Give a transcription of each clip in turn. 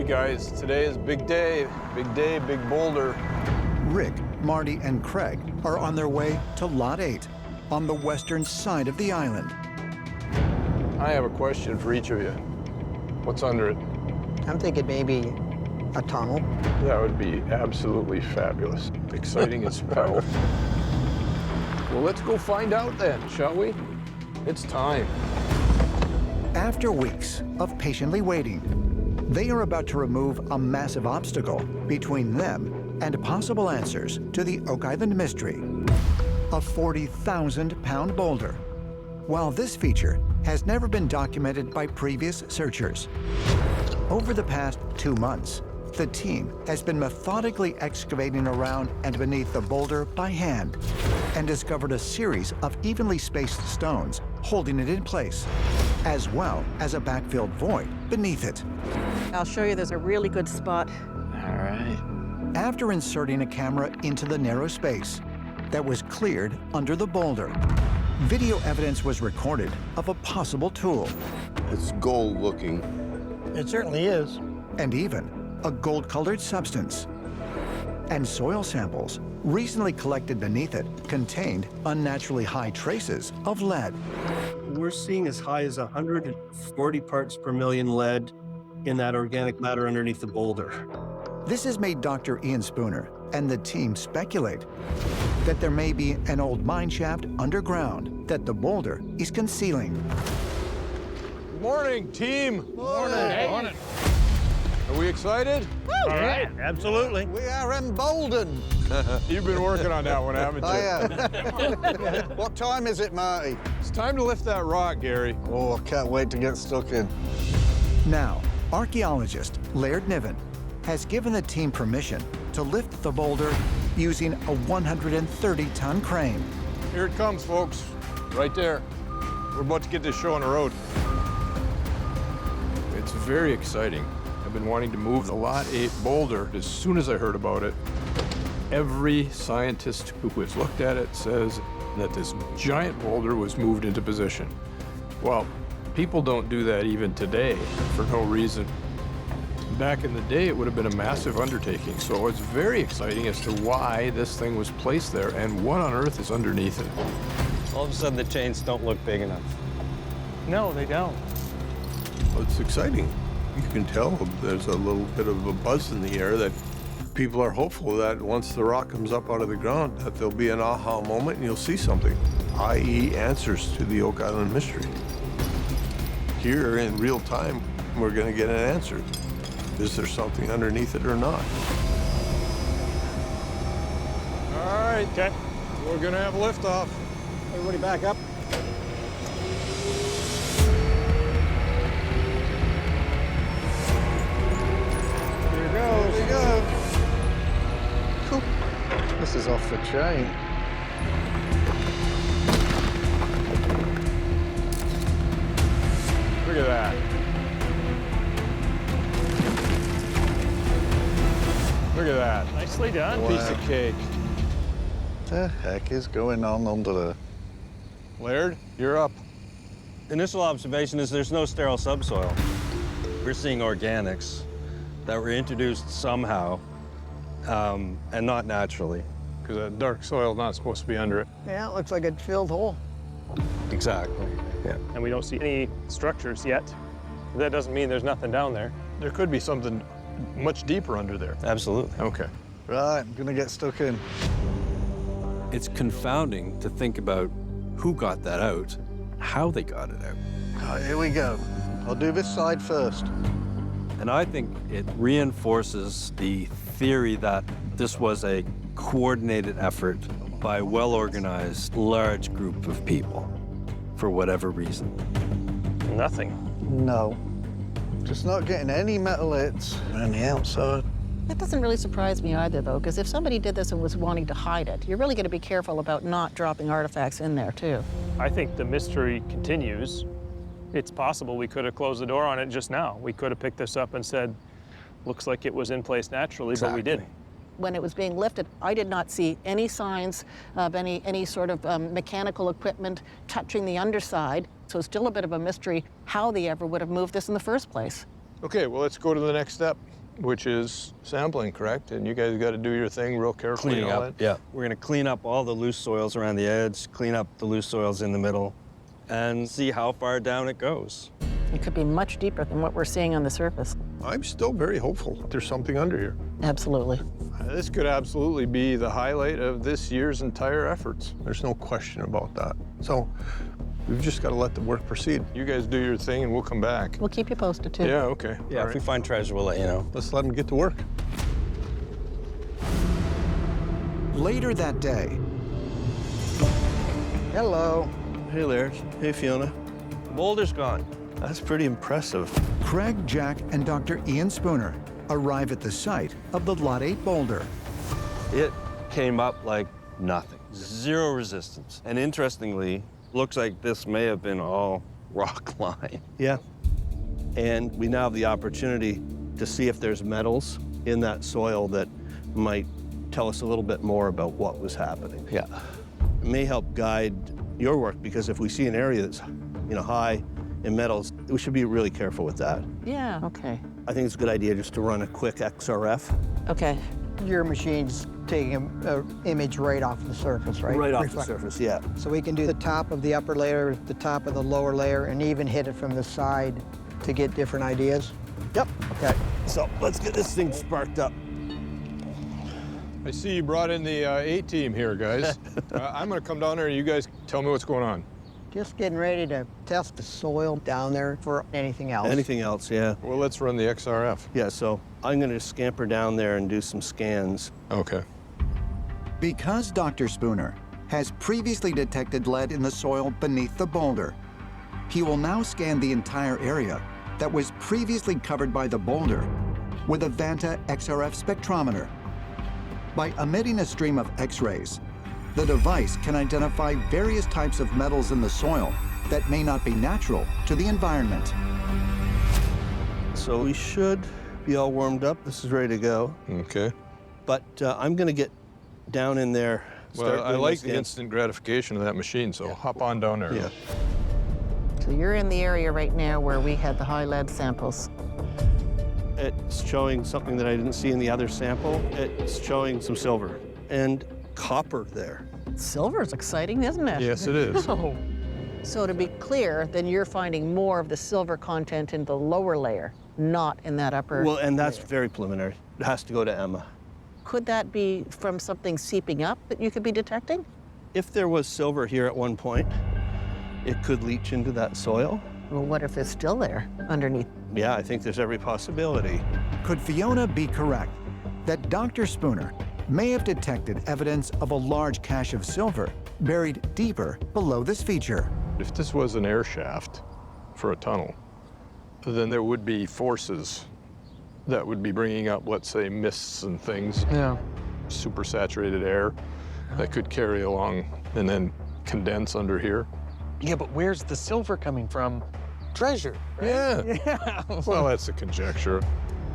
right, guys, today is big day, big boulder. Rick, Marty, and Craig are on their way to Lot 8 on the western side of the island. I have a question for each of you. What's under it? I'm thinking maybe a tunnel. That would be absolutely fabulous. Exciting as hell. Well, let's go find out then, shall we? It's time. After weeks of patiently waiting, they are about to remove a massive obstacle between them and possible answers to the Oak Island mystery, a 40,000-pound boulder. While this feature has never been documented by previous searchers, over the past 2 months, the team has been methodically excavating around and beneath the boulder by hand and discovered a series of evenly spaced stones holding it in place, as well as a backfilled void beneath it. I'll show you there's a really good spot. All right. After inserting a camera into the narrow space that was cleared under the boulder, video evidence was recorded of a possible tool. It's gold looking. It certainly is. And even a gold-colored substance. And soil samples recently collected beneath it contained unnaturally high traces of lead. We're seeing as high as 140 parts per million lead in that organic matter underneath the boulder. This has made Dr. Ian Spooner and the team speculate that there may be an old mine shaft underground that the boulder is concealing. Morning, team. Morning. Are we excited? All right, absolutely. We are emboldened. You've been working on that one, haven't you? I am. What time is it, Marty? It's time to lift that rock, Gary. Oh, I can't wait to get stuck in. Now, archaeologist Laird Niven has given the team permission to lift the boulder using a 130-ton crane. Here it comes, folks. Right there. We're about to get this show on the road. It's very exciting. I've been wanting to move the Lot 8 boulder as soon as I heard about it. Every scientist who has looked at it says that this giant boulder was moved into position. Well, people don't do that even today for no reason. Back in the day, it would have been a massive undertaking, so it's very exciting as to why this thing was placed there and what on earth is underneath it. All of a sudden, the chains don't look big enough. No, they don't. Well, it's exciting. You can tell there's a little bit of a buzz in the air that people are hopeful that once the rock comes up out of the ground, that there'll be an aha moment and you'll see something, i.e. answers to the Oak Island mystery. Here in real time, we're going to get an answer. Is there something underneath it or not? All right, okay. We're going to have liftoff. Everybody back up. Here it goes. Here we go. Cool. This is off the chain. Look at that. Look at that. Nicely done. Piece of cake. The heck is going on under there? Laird, you're up. Initial observation is there's no sterile subsoil. We're seeing organics that were introduced somehow and not naturally. Because that dark soil is not supposed to be under it. Yeah, it looks like a filled hole. Exactly, yeah. And we don't see any structures yet. That doesn't mean there's nothing down there. There could be something much deeper under there. Absolutely. Okay. Right, I'm gonna get stuck in. It's confounding to think about who got that out, how they got it out. All right, here we go. I'll do this side first. And I think it reinforces the theory that this was a coordinated effort by a well-organized, large group of people, for whatever reason. Nothing. No. Just not getting any metal hits around the outside. That doesn't really surprise me either, though, because if somebody did this and was wanting to hide it, you're really going to be careful about not dropping artifacts in there, too. I think the mystery continues. It's possible we could have closed the door on it just now. We could have picked this up and said, looks like it was in place naturally, but we didn't. When it was being lifted, I did not see any signs of any sort of mechanical equipment touching the underside. So it's still a bit of a mystery how they ever would have moved this in the first place. Okay, well, let's go to the next step, which is sampling, correct? And you guys got to do your thing real carefully. Cleaning and all up, that. yeah. We're gonna clean up all the loose soils around the edge, clean up the loose soils in the middle, and see how far down it goes. It could be much deeper than what we're seeing on the surface. I'm still very hopeful that there's something under here. Absolutely. This could absolutely be the highlight of this year's entire efforts. There's no question about that. So we've just got to let the work proceed. You guys do your thing and we'll come back. We'll keep you posted, too. Yeah, okay. Yeah, All if we right. find treasure, we'll let you know. Let's let them get to work. Later that day, Hello. Hey, Laird. Hey, Fiona. The boulder's gone. That's pretty impressive. Craig, Jack, and Dr. Ian Spooner arrive at the site of the Lot 8 boulder. It came up like nothing. Zero resistance. And interestingly, looks like this may have been all rock line. Yeah. And we now have the opportunity to see if there's metals in that soil that might tell us a little bit more about what was happening. Yeah. It may help guide your work, because if we see an area that's, high in metals, we should be really careful with that. Yeah, okay. I think it's a good idea just to run a quick XRF. Okay. Your machine's taking an image right off the surface, right? Right off the Reflect. surface, yeah. So we can do the top of the upper layer, the top of the lower layer, and even hit it from the side to get different ideas. Yep. Okay. So let's get this thing sparked up. I see you brought in the A team here, guys. I'm going to come down there and you guys tell me what's going on. Just getting ready to test the soil down there for anything else. Anything else, yeah. Well, let's run the XRF. Yeah, so I'm gonna scamper down there and do some scans. Okay. Because Dr. Spooner has previously detected lead in the soil beneath the boulder, he will now scan the entire area that was previously covered by the boulder with a Vanta XRF spectrometer. By emitting a stream of X-rays, the device can identify various types of metals in the soil that may not be natural to the environment. So we should be all warmed up. This is ready to go. Okay. But I'm gonna get down in there. Well, I doing like my the scans. instant gratification of that machine, so hop on down there. Yeah. So you're in the area right now where we had the high lead samples. It's showing something that I didn't see in the other sample. It's showing some silver and copper there. Silver's exciting, isn't it? Yes, it is. Oh. So to be clear, then you're finding more of the silver content in the lower layer, not in that upper Well, and that's layer. very preliminary. It has to go to Emma. Could that be from something seeping up that you could be detecting? If there was silver here at one point, it could leach into that soil. Well, what if it's still there underneath? Yeah, I think there's every possibility. Could Fiona be correct that Dr. Spooner may have detected evidence of a large cache of silver buried deeper below this feature? If this was an air shaft for a tunnel, then there would be forces that would be bringing up, let's say, mists and things. Yeah. Supersaturated air that could carry along and then condense under here. Yeah, but where's the silver coming from? Treasure. Yeah. Yeah. Well, that's a conjecture.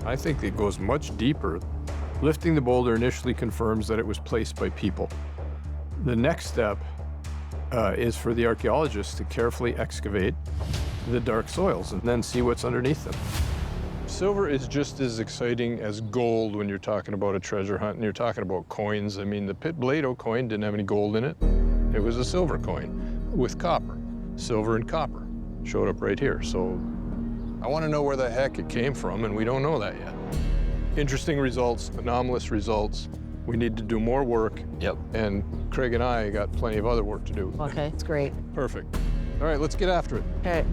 I think it goes much deeper. Lifting the boulder initially confirms that it was placed by people. The next step is for the archaeologists to carefully excavate the dark soils and then see what's underneath them. Silver is just as exciting as gold when you're talking about a treasure hunt and you're talking about coins. I mean, the Pitt Blado coin didn't have any gold in it. It was a silver coin with copper. Silver and copper showed up right here. So I want to know where the heck it came from, and we don't know that yet. Interesting results, anomalous results. We need to do more work. Yep. And Craig and I got plenty of other work to do. Okay, it's great. Perfect. All right, let's get after it. Okay.